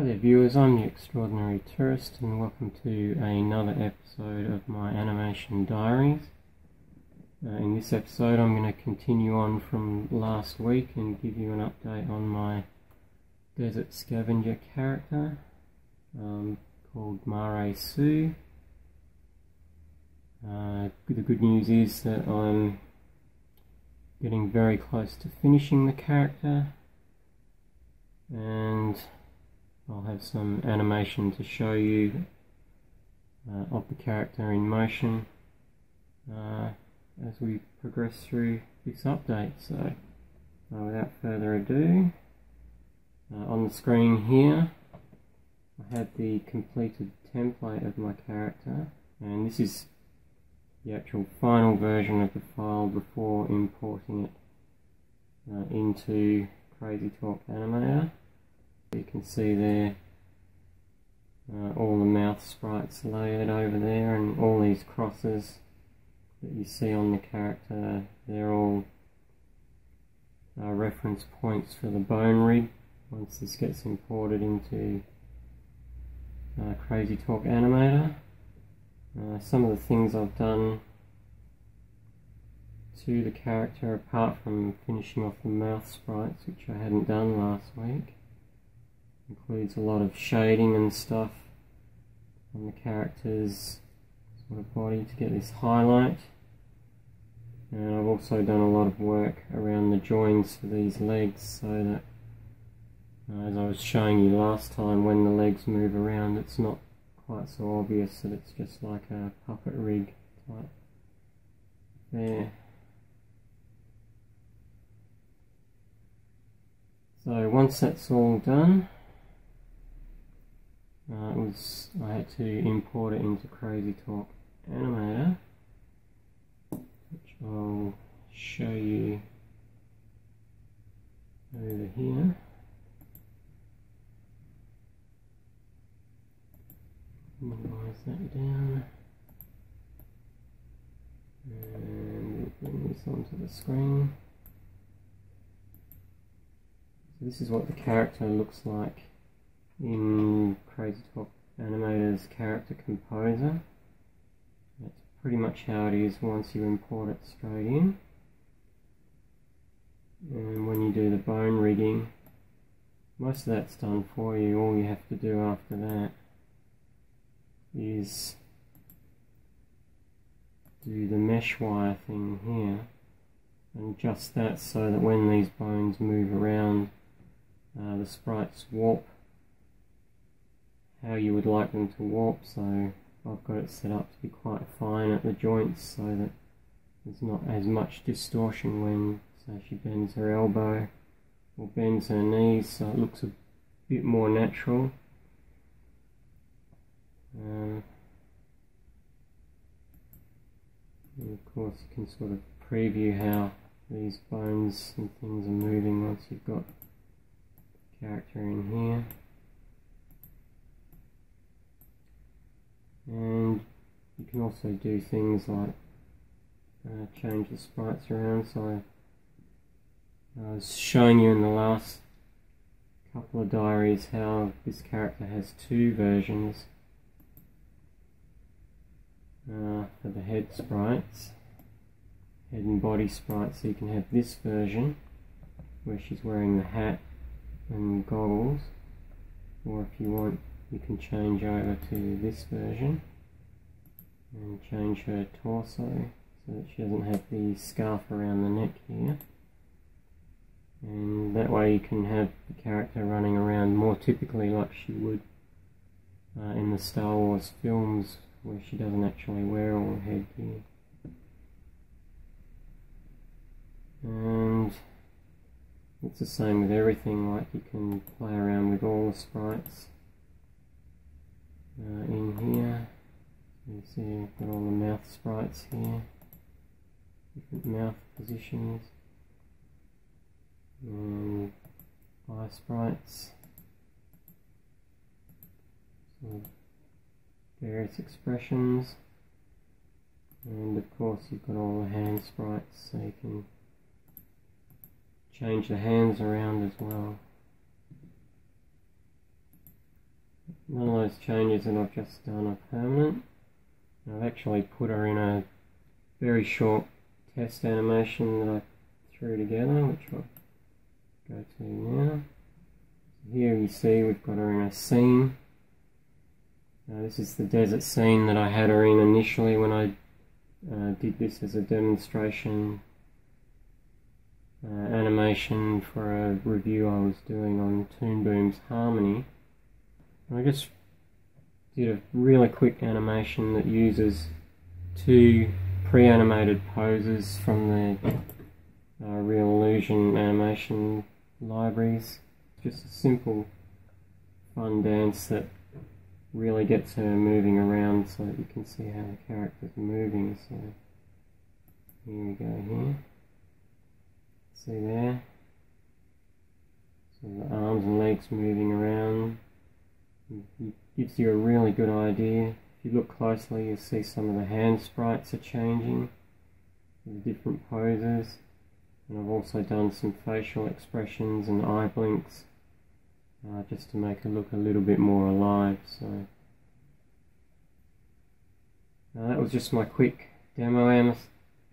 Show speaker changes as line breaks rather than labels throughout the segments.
Hi there viewers, I'm the Extraordinary Tourist and welcome to another episode of my animation diaries. In this episode I'm going to continue on from last week and give you an update on my Desert Scavenger character called Mare Sue. The good news is that I'm getting very close to finishing the character, and I'll have some animation to show you of the character in motion as we progress through this update. So without further ado, on the screen here I have the completed template of my character, and this is the actual final version of the file before importing it into CrazyTalk Animator. You can see there all the mouth sprites layered over there, and all these crosses that you see on the character, they're all reference points for the bone rig once this gets imported into CrazyTalk Animator. Some of the things I've done to the character, apart from finishing off the mouth sprites, which I hadn't done last week, includes a lot of shading and stuff on the character's sort of body to get this highlight. And I've also done a lot of work around the joins for these legs, so that as I was showing you last time, when the legs move around it's not quite so obvious that it's just like a puppet rig type there. So once that's all done, I had to import it into CrazyTalk Animator, which I'll show you over here. Minimize that down and bring this onto the screen. So this is what the character looks like in CrazyTalk Animator's Character Composer. That's pretty much how it is once you import it straight in. And when you do the bone rigging, most of that's done for you. All you have to do after that is do the mesh wire thing here and adjust that so that when these bones move around, the sprites warp how you would like them to warp. So I've got it set up to be quite fine at the joints so that there's not as much distortion when, say, she bends her elbow or bends her knees, so it looks a bit more natural. And of course you can sort of preview how these bones and things are moving once you've got the character in here. And you can also do things like change the sprites around. So I was showing you in the last couple of diaries how this character has two versions for the head sprites, head and body sprites. So you can have this version where she's wearing the hat and goggles, or if you want you can change over to this version and change her torso so that she doesn't have the scarf around the neck here, and that way you can have the character running around more typically like she would in the Star Wars films, where she doesn't actually wear all the headgear. And it's the same with everything, like you can play around with all the sprites in here. You see I've got all the mouth sprites here, different mouth positions, and eye sprites, so various expressions, and of course you've got all the hand sprites, so you can change the hands around as well. none of those changes that I've just done are permanent. I've actually put her in a very short test animation that I threw together, which I'll go to now. Here you see we've got her in a scene. This is the desert scene that I had her in initially when I did this as a demonstration animation for a review I was doing on Toon Boom's Harmony. And I just did a really quick animation that uses two pre-animated poses from the Real Illusion animation libraries. Just a simple fun dance that really gets her moving around so that you can see how the character's moving. So here we go here. See there? So the arms and legs moving around. It gives you a really good idea. If you look closely, you'll see some of the hand sprites are changing, the different poses. And I've also done some facial expressions and eye blinks just to make her look a little bit more alive. So that was just my quick demo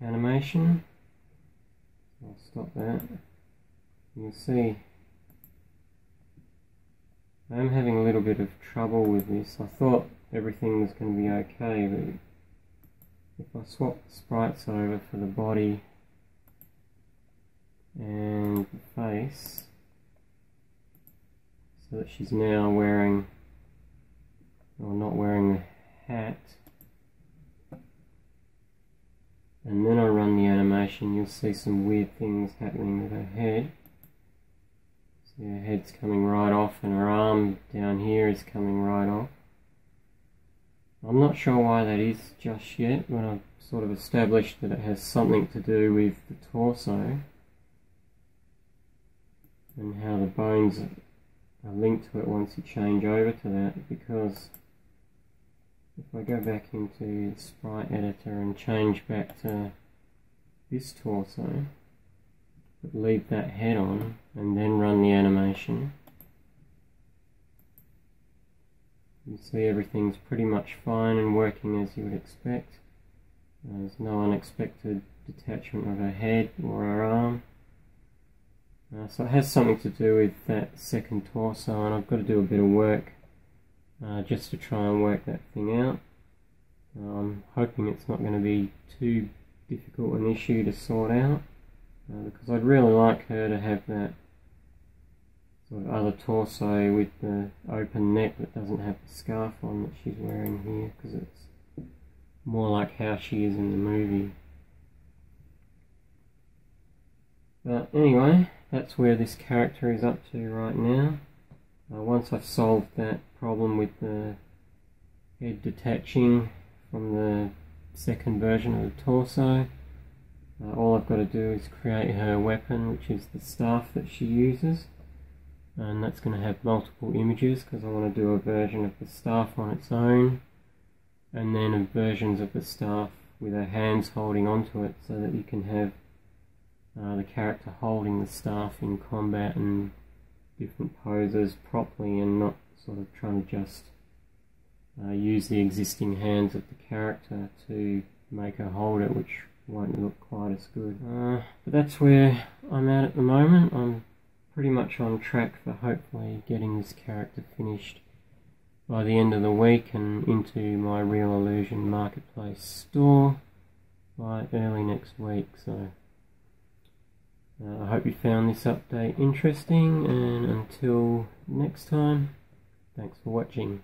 animation. I'll stop that. You'll see I'm having a little bit of trouble with this. I thought everything was going to be okay, but if I swap the sprites over for the body and the face, so that she's now wearing, or not wearing the hat, and then I run the animation, you'll see some weird things happening with her head. See, her head's coming right off and her arm down here is coming right off. I'm not sure why that is just yet, but I've sort of established that it has something to do with the torso and how the bones are linked to it once you change over to that, because if I go back into the sprite editor and change back to this torso, but leave that head on and then run the animation, you see everything's pretty much fine and working as you would expect. There's no unexpected detachment of her head or her arm. So it has something to do with that second torso, and I've got to do a bit of work just to try and work that thing out. I'm hoping it's not going to be too difficult an issue to sort out, because I'd really like her to have that sort of other torso with the open neck that doesn't have the scarf on that she's wearing here, because it's more like how she is in the movie. But anyway, that's where this character is up to right now. Once I've solved that problem with the head detaching from the second version of the torso, all I've got to do is create her weapon, which is the staff that she uses, and that's going to have multiple images because I want to do a version of the staff on its own and then versions of the staff with her hands holding onto it, so that you can have the character holding the staff in combat and different poses properly, and not sort of trying to just use the existing hands of the character to make her hold it, which won't look quite as good. But that's where I'm at the moment. I'm pretty much on track for hopefully getting this character finished by the end of the week and into my Real Illusion Marketplace store by early next week. So I hope you found this update interesting, and until next time, thanks for watching.